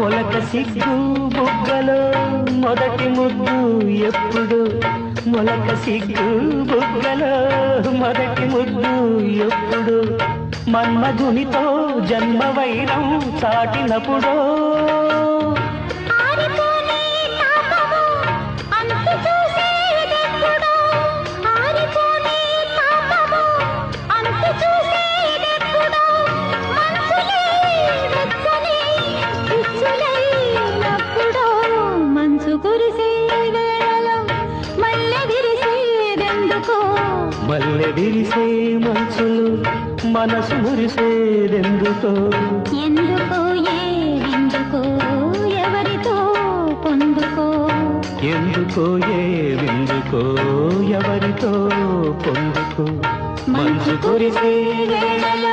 మొలక సిగ్గు బుగ్గలో మొదటి ముద్దు ఎప్పుడు మొలక సిగ్గు బుగ్గలో మొదటి ముద్దు ఎప్పుడు మన్మధునితో జన్మ వైరం చాటినప్పుడు మల్లె విరిసే మనసులు మనసు మురిసేదెందుకో ఎందుకో ఏవిందుకో ఎవరితో పొందుకో ఎందుకో ఏవిందుకో ఎవరితో పొందుకో మంచు కురిసే వేళలో